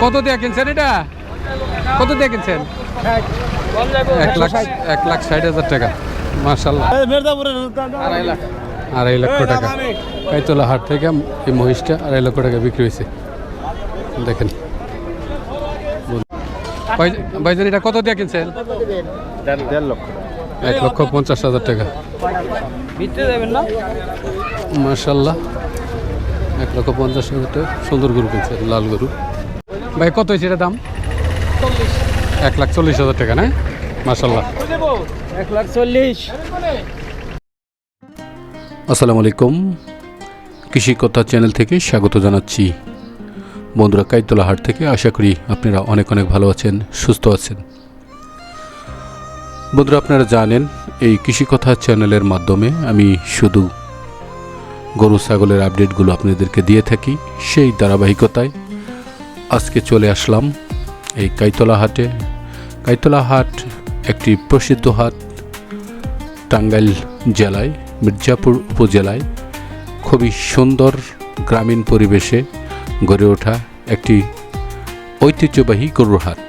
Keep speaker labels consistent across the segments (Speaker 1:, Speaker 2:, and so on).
Speaker 1: কত দিয়ে কিনছেন এটা? কত দিয়ে কিনছেন? 1,60,000 টাকা। মাশাআল্লাহ, 2.5 লক্ষ টাকা। কাইতলা হাট থেকে এই মহিষটা 2.5 লক্ষ টাকা বিক্রি হয়েছে। দেখেন ভাইজান, এটা কত দিয়ে কিনছেন? 1,50,000 টাকা। মাশাআল্লাহ, 1,50,000 টাকা। সুন্দর গরু কিনছেন, লাল গরু। ভাই কত হয়েছে এটা দাম? 1,40,000 টাকা না? মাশাআল্লাহ,
Speaker 2: 1,40,000।
Speaker 1: আসসালামু আলাইকুম, কৃষি কথা চ্যানেল থেকে স্বাগত জানাচ্ছি। বন্ধুরা, কাইতলা হাট থেকে আশা করি আপনারা অনেক অনেক ভালো আছেন, সুস্থ আছেন। বন্ধুরা, আপনারা জানেন এই কৃষি কথা চ্যানেলের মাধ্যমে আমি শুধু গরু ছাগলের আপডেটগুলো আপনাদেরকে দিয়ে থাকি। সেই ধারাবাহিকতায় আজকে চলে আসলাম এই কাইতলা হাটে। কাইতলা হাট একটি প্রসিদ্ধ হাট, টাঙ্গাইল জেলায় মির্জাপুর উপজেলায় খুবই সুন্দর গ্রামীণ পরিবেশে গড়ে ওঠা একটি ঐতিহ্যবাহী গরুর হাট।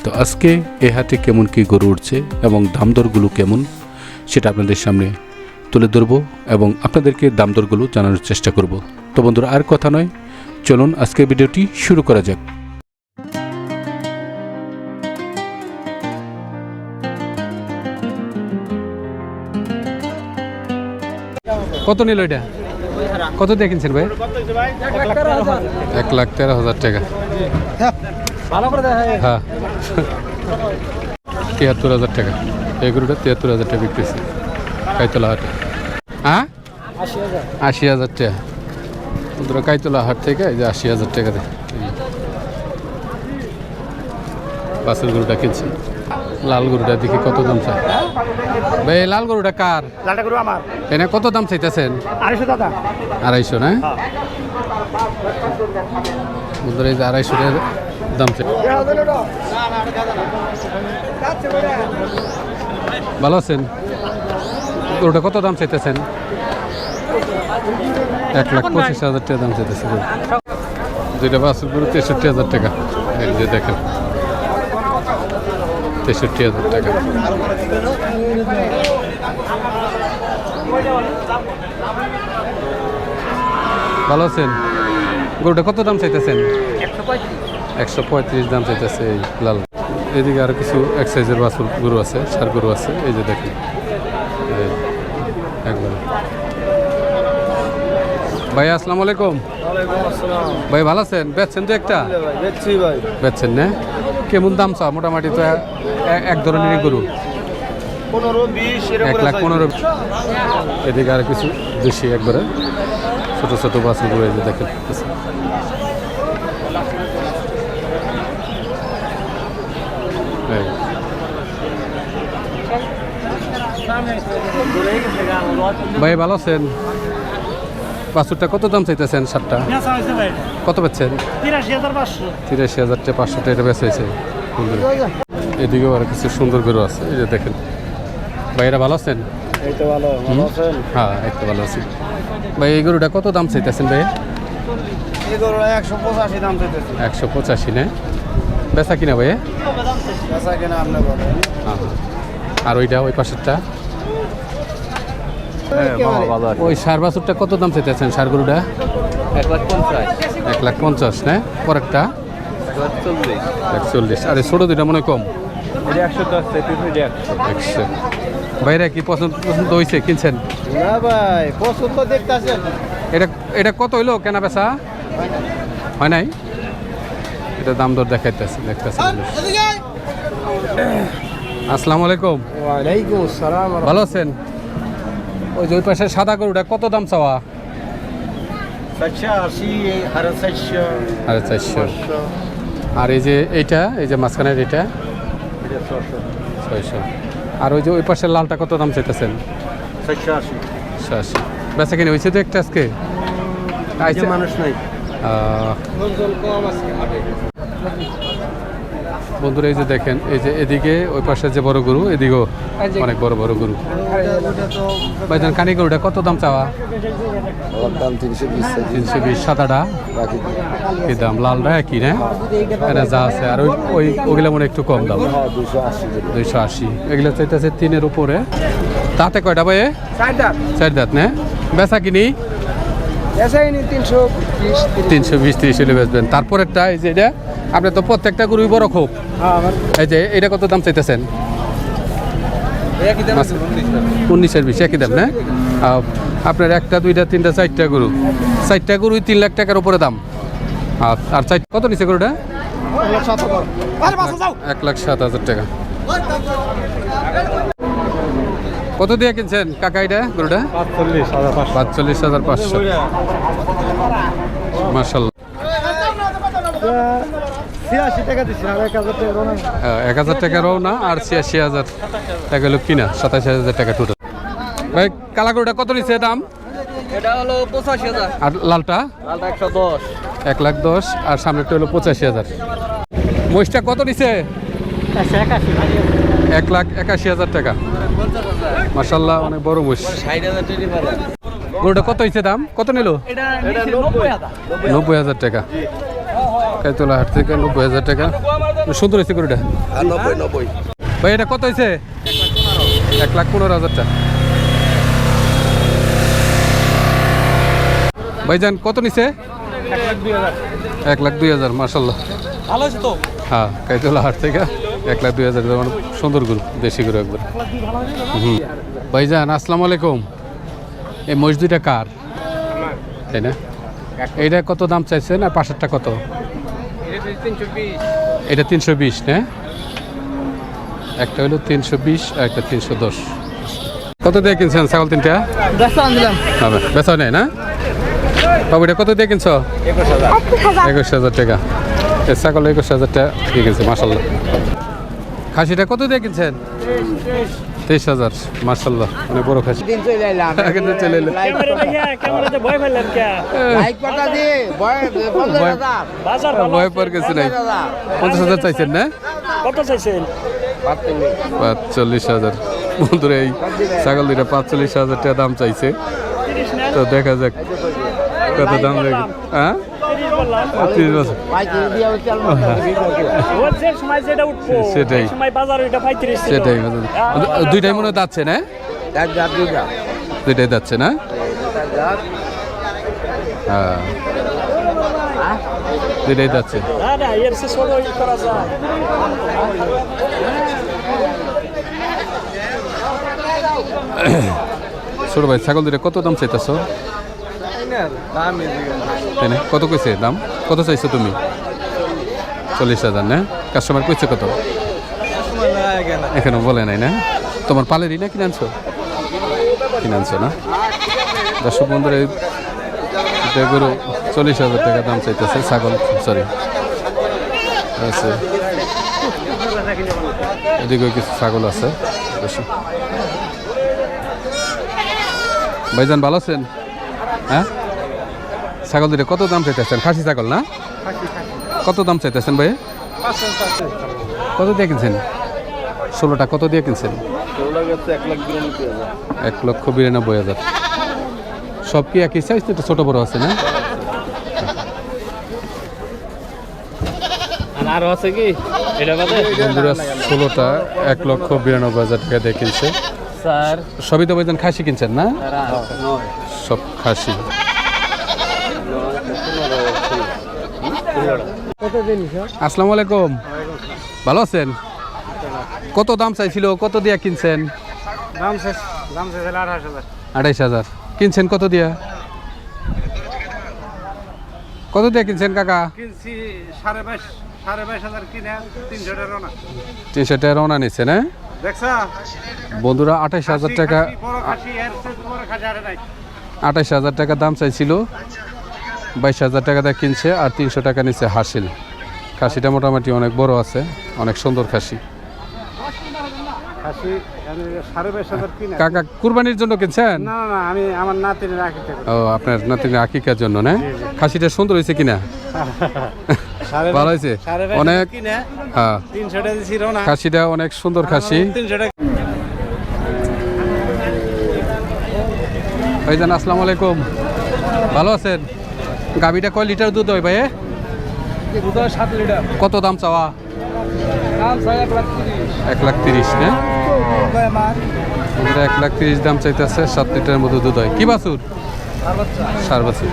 Speaker 1: তো আজকে এ হাটে কেমন কী গরু উঠছে এবং দামদরগুলো কেমন সেটা আপনাদের সামনে তুলে ধরব এবং আপনাদেরকে দামদরগুলো জানানোর চেষ্টা করব। তো বন্ধুরা, আর কথা নয়, চলুন আজকের ভিডিওটি শুরু করা যাক। কত নিল এটা? কত দিয়ে কিনছেন ভাই? 1,13,000 টাকা। হ্যাঁ, 73,000 টাকা। এই গরুটা 73,000 টাকা বিক্রি হয়েছে কাইতলা হাটে। হ্যাঁ, 80,000 টাকা। বন্ধুরা, কাইতলা হাট থেকে এই যে 80,000 টাকা দেয় বাসের গরুটা কিনছি। লাল গরুটা দেখি কত দাম চাই ভাই? লাল গরুটা কার?
Speaker 2: লালটা গরু আমার।
Speaker 1: এনে কত দাম চাইতেছেন?
Speaker 2: 250 দাদা।
Speaker 1: 250 না? বন্ধুরা, এই যে 250 টাকা দাম চাই। ভালো আছেন? গরুটা কত দাম চাইতেছেন? 1,25,000 টাকা দাম চাইতেছে। দুইটা বাসের গরু 63,000 টাকা। এই যে দেখেন, 63,000 টাকা। ভালো আছেন? গরুটা কত দাম চাইতেছেন? 135 দাম চাইতেছে এই লাল। এদিকে আরো কিছু এক সাইজের বাছুর গরু আছে, ষাঁড় গরু আছে। এই যে দেখেন একবার। ভাই আসসালামু আলাইকুম। ভাই ভালো আছেন? বেচছেন তো একটা? বেচছেন না? কেমন দাম চা? মোটামুটি তো এক ধরনেরই গরু, 1,15,000। এদিকে আর কিছু দেশি একবারে ছোট ছোট বাছুর গরু, এই যে দেখেন। ভাই ভালো আছেন? বাছুরটা কত দাম চাইতেছেন? 7টা কত বেচছেন? 83,500 টাকা। 500 টাকা বেচা হয়েছে। এদিকেও আর কিছু সুন্দর গরু আছে, এই যে দেখেন। ভাইরা ভালো আছেন?
Speaker 2: এই তো ভালো। ভালো আছেন?
Speaker 1: হ্যাঁ, একটু ভালো আছি। ভাই এই গরুটা কত দাম চাইতেছেন ভাই?
Speaker 2: এই গরুটা 185 দাম চাইতেছে।
Speaker 1: 185 না? বেচা কিনা ভাই?
Speaker 2: বেচা কিনা আপনি বলেন।
Speaker 1: হ্যাঁ, আর ওইটা ওই পাশেরটা ওই ষাঁড় বাছুরটা কত দাম চাইতেছেন? ষাঁড় গরুটা 1,50,000 না? পরেরটা 1,40,000। আরে ছোট দুইটা মনে কম। 100। ভাইরা কি পছন্দ হয়েছে? কিনছেন?
Speaker 2: না ভাই, পছন্দ দেখতেছেন।
Speaker 1: এটা কত হইলো কেনা বেচা? হয় নাই? এটা দাম দর দেখতেছেন। আসসালামু আলাইকুম।
Speaker 2: ওয়ালাইকুম আসসালাম।
Speaker 1: ভালো আছেন? ওই যে ওই পাশে সাদা গরুটা কত দাম চাওয়া? 450। আর এই যে এইটা, এই যে মাঝখানের এটা 600। আর ওই যে ওই পাশের লালটা কত দাম চাইতেছেন? 480। বেচা কিনে হয়েছে তো একটা আজকে?
Speaker 2: মানুষ নাই।
Speaker 1: বন্ধুরা, এই যে দেখেন, এই যে এদিকে ওই পাশে যে বড় গরু, এদিকেও অনেক বড় বড় গরু। ভাইজান, কানি গরুটা কত দাম চাওয়া?
Speaker 2: দাম
Speaker 1: 320 সাদাটা কি দাম? লালটা একই না? এটা যা আছে আর ওইগুলো মনে হয় একটু কম দাম, 280। এগুলো চাইতেছে 3-এর উপরে। তাতে কয়টা ভাই? 4 দাঁত না? বেচা কিনি 320-30 হলে বেচবেন। তারপরেরটা এই যে এটা, আপনি তো প্রত্যেকটা গরুই বড় খুব, এই যে এটা কত দাম চাইতেছেন? 19-20 একই দাম না? আপনার 1টা 2টা 3টা 4টা গরু, 4টা গরুই 3 লাখ টাকার উপরে দাম। আর কত নিচে গরুটা? 1,07,000 টাকা। কত দিয়ে কিনছেন কাকা এটা গরুটা? 45,500। মাশাআল্লাহ।
Speaker 2: 86 টাকা দিচ্ছি আর 1000 টাকা রোনা।
Speaker 1: 1000 টাকা রওনা আর 86,000 টাকা হলো কিনা, 27,000 টাকা টোটাল। ভাই কালা গরুটা কত নিচ্ছে দাম?
Speaker 3: এটা হলো 85,000।
Speaker 1: আর লালটা?
Speaker 3: লালটা 110।
Speaker 1: 1,10,000 আর সামনেরটা হলো 85,000। মহিষটা কত নিচ্ছে? 1,81,000 টাকা। মাশাআল্লাহ, অনেক বড় মহিষ।
Speaker 3: 60,000 টাকা পারে।
Speaker 1: গরুটা কত হয়েছে দাম? কত নিল?
Speaker 3: এটা 90,000।
Speaker 1: 90,000 টাকা। কাইতলা হাট থেকে 90,000 টাকা। সুন্দর হয়েছে গরুটা।
Speaker 3: 90।
Speaker 1: ভাই এটা কত হয়েছে? 1,15,000 টাকা। ভাইজান কত নিছে? 1,02,000। মাশাআল্লাহ,
Speaker 3: ভালো আছে তো?
Speaker 1: হ্যাঁ, কাইতলা হাট থেকে 1,02,000 টাকা। মানে সুন্দর গরু, দেশি গরু একবার। ভাইজান আসসালামু আলাইকুম। এই মহিষ দুইটা কার? তাই না? এইটা কত দাম চাইছেন আর পাশেরটা কত? এটা 320 না? একটা হলো 320 আর একটা 310। কত দিয়ে কিনছেন ছাগল তিনটা? হবে বেচা নেই না? বাবু এটা কত দিয়ে কিনছো? 21,000 টাকা। এই ছাগল 21,000 টাকা দিয়ে কিনছে। মাশাআল্লাহ। খাসিটা কত দিয়ে কিনছেন? 23,000। মাশাআল্লাহ, অনেক বড় খাসি।
Speaker 2: দিন চলে এলাম।
Speaker 1: কিন্তু চলে এলো।
Speaker 3: ক্যামেরাতে ভয় পেলেন কে?
Speaker 2: লাইক পাতা দিয়ে ভয় 50,000।
Speaker 3: বাজার ভালো।
Speaker 1: ভয় পার কিছু নাই। 50,000 চাইছেন না?
Speaker 3: কত চাইছেন?
Speaker 1: 45,000। বন্ধুরা এই ছাগল দুইটা 45,000 টাকা দাম চাইছে।
Speaker 3: 30 নেন।
Speaker 1: তো দেখা যাক কত দাম লাগে। হ্যাঁ,
Speaker 3: 30 বললাম।
Speaker 1: 30 বছর।
Speaker 2: বাইকে দিয়ে চাল
Speaker 3: ওর যে সময় যেটা উঠবো,
Speaker 1: সেটাই।
Speaker 3: এই সময় বাজার ওইটা 35 ছিল।
Speaker 1: সেটাই। দুইটাই মনে হয় যাচ্ছে না? দুইটাই যাচ্ছে না? হ্যাঁ, দুইটাই যাচ্ছে।
Speaker 3: না না, এর সে ছোট করা যায়।
Speaker 1: ছোট ভাই ছাগল দুইটা কত দাম চাইতেছ? তাই না? কত কইছে দাম? কত চাইছো তুমি? 40,000 না? কাস্টমার কইছে কত? এখনো বলে নাই না? তোমার পালেরই না কিনে আনছো? কিনে আনছো না? দর্শক বন্ধুরা, এটা গরু 40,000 টাকা দাম চাইতেছে। ছাগল, সরি, আছে এদিকেও কিছু ছাগল আছে। ভাইজান ভালো আছেন? হ্যাঁ, ছাগল দুটো কত দাম চাইতেছেন? খাসি ছাগল না? কত দাম চাইতেছেন ভাই? কত দিয়ে কিনছেন? 16টা কত দিয়ে কিনছেন? 1,92,000। সব কি একই সাইজ? তো ছোট বড় আছে না?
Speaker 3: আর আছে কি এটা বাদে?
Speaker 1: বন্ধুরা 16টা 1,92,000 টাকা দিয়ে কিনছে।
Speaker 3: স্যার
Speaker 1: সবই তো ভাইজান খাসি কিনছেন না? সব খাসি। আসসালামু আলাইকুম, ভালো আছেন? কত দাম চাইছিল? কত দিয়া কিনছেন?
Speaker 2: দাম শেষ 28,000।
Speaker 1: 28,000 কিনছেন। কত দিয়া? কত দিয়া কিনছেন কাকা?
Speaker 2: কিনছি 22,500 কিনে 300 টাকা রোনা।
Speaker 1: 300 টাকা রওনা নিচ্ছে না?
Speaker 2: দেখছা
Speaker 1: বন্ধুরা 28,000 টাকা।
Speaker 2: বড় খাসি এর চেয়ে বড় খাসি আর নাই।
Speaker 1: 28,000 টাকা দাম চাইছিল, 22,000 টাকা দিয়ে কিনছে আর 300 টাকা নিচ্ছে হাসিল। খাসিটা মোটামুটি অনেক বড় আছে, অনেক সুন্দর খাসি।
Speaker 2: খাসি 22,500 কিনে।
Speaker 1: কাকা কুরবানির জন্য কিনছেন?
Speaker 2: না না, আমি আমার নাতিনের রাখিতে করি।
Speaker 1: ও, আপনার নাতিনের আকিকার জন্য না? খাসিটা সুন্দর হয়েছে কিনা? ভালো হয়েছে অনেক।
Speaker 2: কিনে
Speaker 1: হ্যাঁ,
Speaker 2: 300 টাকা দিছি রোনা।
Speaker 1: খাসিটা অনেক সুন্দর খাসি।
Speaker 2: 300 টাকা।
Speaker 1: ভাইজান আসসালামু আলাইকুম, ভালো আছেন? গাভিটা কয় লিটার দুধ হয় ভাই?
Speaker 3: দুধ 7 লিটার।
Speaker 1: কত দাম চাওয়া?
Speaker 3: দাম চাই
Speaker 1: 1,30,000 না? 1,30,000 দাম চাইতেছে। 7 লিটারের মতো দুধ হয়। কি বাছুর? সার বাছুর।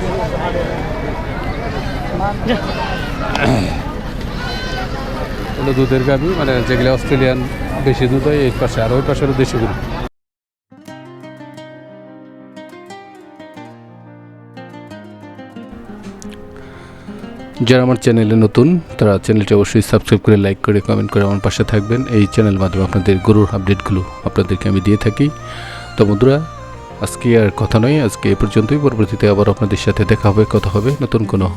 Speaker 1: হলো দুধের গাভি, মানে যেগুলো অস্ট্রেলিয়ান বেশি দুধ হয় এই পাশে, আর ওই পাশেরও দেশিগুলো। যারা আমার চ্যানেলে নতুন তারা চ্যানেলটি অবশ্যই সাবস্ক্রাইব করে, লাইক করে, কমেন্ট করে আমার পাশে থাকবেন। এই চ্যানেলের মাধ্যমে আপনাদের গরুর আপডেটগুলো আপনাদেরকে আমি দিয়ে থাকি। তো বন্ধুরা, আজকে আর কথা নয়, আজকে এই পর্যন্তই। পরবর্তীতে আবার আপনাদের সাথে দেখা হবে, কথা হবে নতুন কোনো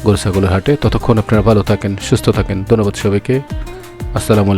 Speaker 1: গরু ছাগলের হাটে। ততক্ষণ আপনারা ভালো থাকেন, সুস্থ থাকেন। ধন্যবাদ সবাইকে। আসসালামু আলাইকুম।